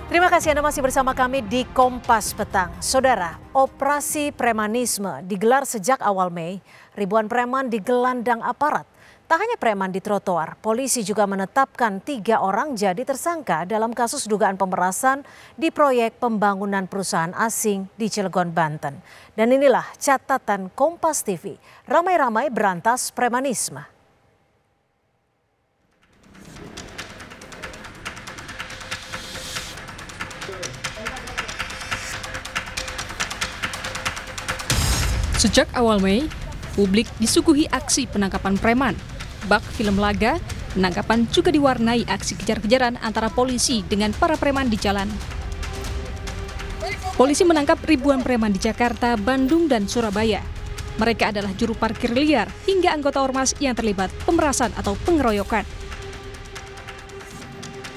Terima kasih Anda masih bersama kami di Kompas Petang. Saudara, operasi premanisme digelar sejak awal Mei. Ribuan preman digelandang aparat. Tak hanya preman di trotoar, polisi juga menetapkan 3 orang jadi tersangka dalam kasus dugaan pemerasan di proyek pembangunan perusahaan asing di Cilegon, Banten. Dan inilah catatan Kompas TV, ramai-ramai berantas premanisme. Sejak awal Mei, publik disuguhi aksi penangkapan preman. Bak film laga, penangkapan juga diwarnai aksi kejar-kejaran antara polisi dengan para preman di jalan. Polisi menangkap ribuan preman di Jakarta, Bandung, dan Surabaya. Mereka adalah juru parkir liar hingga anggota ormas yang terlibat pemerasan atau pengeroyokan.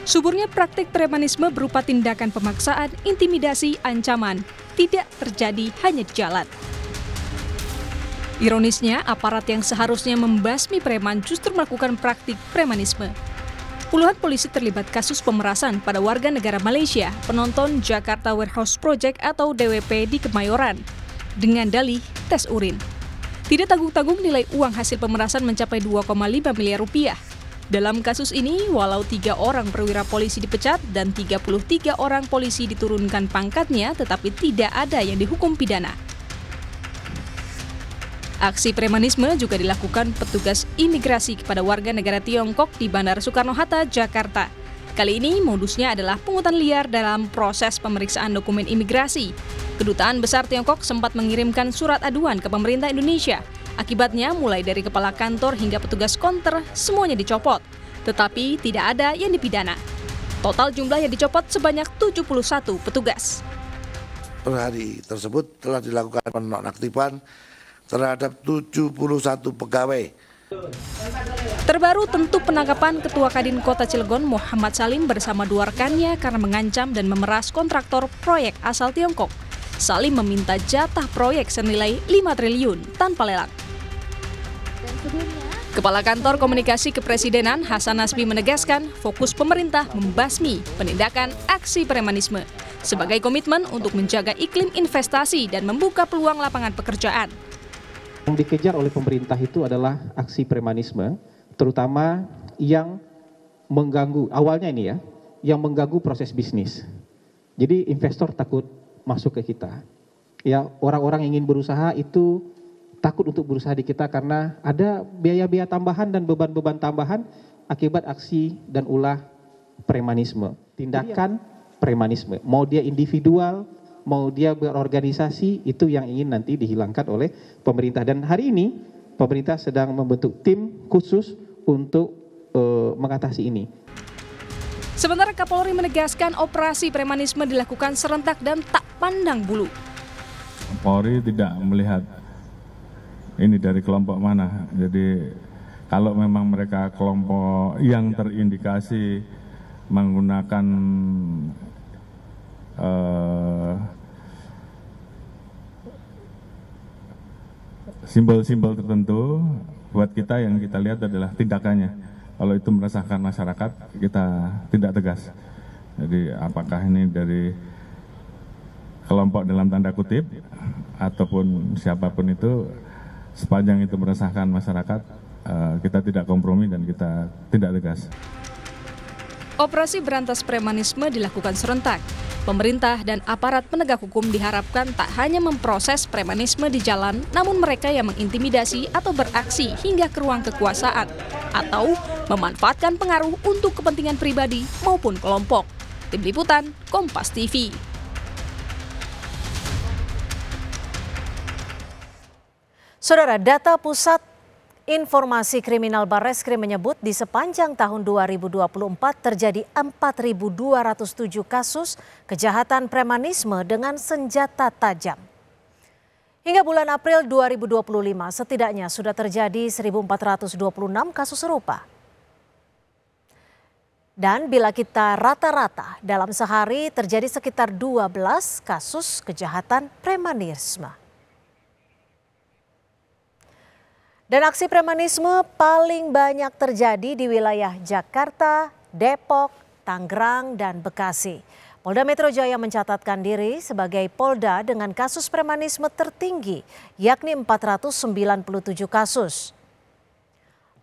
Suburnya praktik premanisme berupa tindakan pemaksaan, intimidasi, ancaman tidak terjadi hanya di jalan. Ironisnya, aparat yang seharusnya membasmi preman justru melakukan praktik premanisme. Puluhan polisi terlibat kasus pemerasan pada warga negara Malaysia, penonton Jakarta Warehouse Project atau DWP di Kemayoran, dengan dalih tes urin. Tidak tanggung-tanggung nilai uang hasil pemerasan mencapai 2,5 miliar rupiah. Dalam kasus ini, walau 3 orang perwira polisi dipecat dan 33 orang polisi diturunkan pangkatnya, tetapi tidak ada yang dihukum pidana. Aksi premanisme juga dilakukan petugas imigrasi kepada warga negara Tiongkok di Bandara Soekarno-Hatta, Jakarta. Kali ini modusnya adalah pungutan liar dalam proses pemeriksaan dokumen imigrasi. Kedutaan Besar Tiongkok sempat mengirimkan surat aduan ke pemerintah Indonesia. Akibatnya mulai dari kepala kantor hingga petugas konter semuanya dicopot. Tetapi tidak ada yang dipidana. Total jumlah yang dicopot sebanyak 71 petugas. Per hari tersebut telah dilakukan penonaktifan terhadap 71 pegawai. Terbaru tentu penangkapan Ketua Kadin Kota Cilegon Muhammad Salim bersama 2 rekannya karena mengancam dan memeras kontraktor proyek asal Tiongkok. Salim meminta jatah proyek senilai 5 triliun tanpa lelang. Kepala Kantor Komunikasi Kepresidenan Hasan Nasbi menegaskan fokus pemerintah membasmi penindakan aksi premanisme sebagai komitmen untuk menjaga iklim investasi dan membuka peluang lapangan pekerjaan. Yang dikejar oleh pemerintah itu adalah aksi premanisme, terutama yang mengganggu, awalnya ini ya, yang mengganggu proses bisnis. Jadi investor takut masuk ke kita. Ya, orang-orang yang ingin berusaha itu takut untuk berusaha di kita karena ada biaya-biaya tambahan dan beban-beban tambahan akibat aksi dan ulah premanisme. Tindakan premanisme, mau dia individual, mau dia berorganisasi, itu yang ingin nanti dihilangkan oleh pemerintah. Dan hari ini pemerintah sedang membentuk tim khusus untuk mengatasi ini. Sementara Kapolri menegaskan operasi premanisme dilakukan serentak dan tak pandang bulu. Polri tidak melihat ini dari kelompok mana. Jadi kalau memang mereka kelompok yang terindikasi menggunakan simbol-simbol tertentu, buat kita yang kita lihat adalah tindakannya. Kalau itu meresahkan masyarakat, kita tindak tegas. Jadi apakah ini dari kelompok dalam tanda kutip ataupun siapapun itu, sepanjang itu meresahkan masyarakat, kita tidak kompromi dan kita tindak tegas. Operasi berantas premanisme dilakukan serentak. Pemerintah dan aparat penegak hukum diharapkan tak hanya memproses premanisme di jalan, namun mereka yang mengintimidasi atau beraksi hingga ke ruang kekuasaan, atau memanfaatkan pengaruh untuk kepentingan pribadi maupun kelompok. Tim Liputan, Kompas TV. Saudara, data Pusat Informasi Kriminal Barreskrim menyebut di sepanjang tahun 2024 terjadi 4.207 kasus kejahatan premanisme dengan senjata tajam. Hingga bulan April 2025 setidaknya sudah terjadi 1.426 kasus serupa. Dan bila kita rata-rata dalam sehari terjadi sekitar 12 kasus kejahatan premanisme. Dan aksi premanisme paling banyak terjadi di wilayah Jakarta, Depok, Tangerang, dan Bekasi. Polda Metro Jaya mencatatkan diri sebagai Polda dengan kasus premanisme tertinggi, yakni 497 kasus.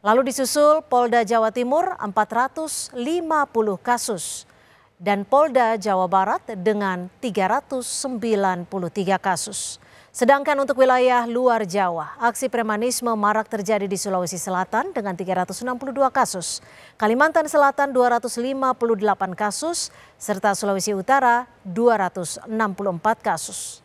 Lalu disusul Polda Jawa Timur 450 kasus dan Polda Jawa Barat dengan 393 kasus. Sedangkan untuk wilayah luar Jawa, aksi premanisme marak terjadi di Sulawesi Selatan dengan 362 kasus, Kalimantan Selatan 258 kasus, serta Sulawesi Utara 264 kasus.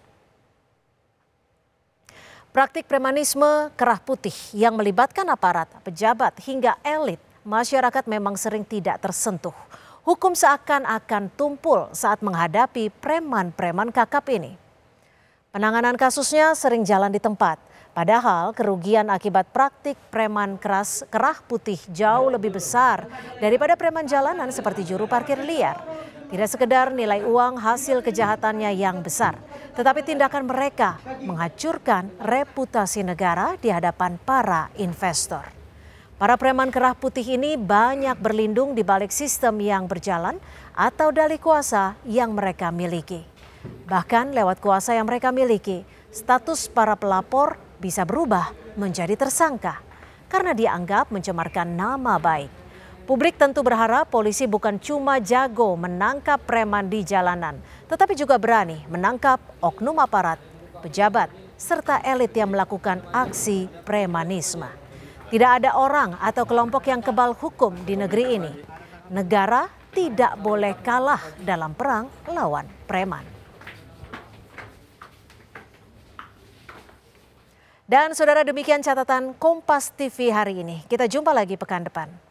Praktik premanisme kerah putih yang melibatkan aparat, pejabat hingga elit masyarakat memang sering tidak tersentuh. Hukum seakan-akan tumpul saat menghadapi preman-preman kakap ini. Penanganan kasusnya sering jalan di tempat, padahal kerugian akibat praktik preman kerah putih jauh lebih besar daripada preman jalanan seperti juru parkir liar. Tidak sekedar nilai uang hasil kejahatannya yang besar, tetapi tindakan mereka menghancurkan reputasi negara di hadapan para investor. Para preman kerah putih ini banyak berlindung di balik sistem yang berjalan atau dalih kuasa yang mereka miliki. Bahkan lewat kuasa yang mereka miliki, status para pelapor bisa berubah menjadi tersangka karena dianggap mencemarkan nama baik. Publik tentu berharap polisi bukan cuma jago menangkap preman di jalanan, tetapi juga berani menangkap oknum aparat, pejabat, serta elit yang melakukan aksi premanisme. Tidak ada orang atau kelompok yang kebal hukum di negeri ini. Negara tidak boleh kalah dalam perang lawan preman. Dan saudara, demikian catatan Kompas TV hari ini. Kita jumpa lagi pekan depan.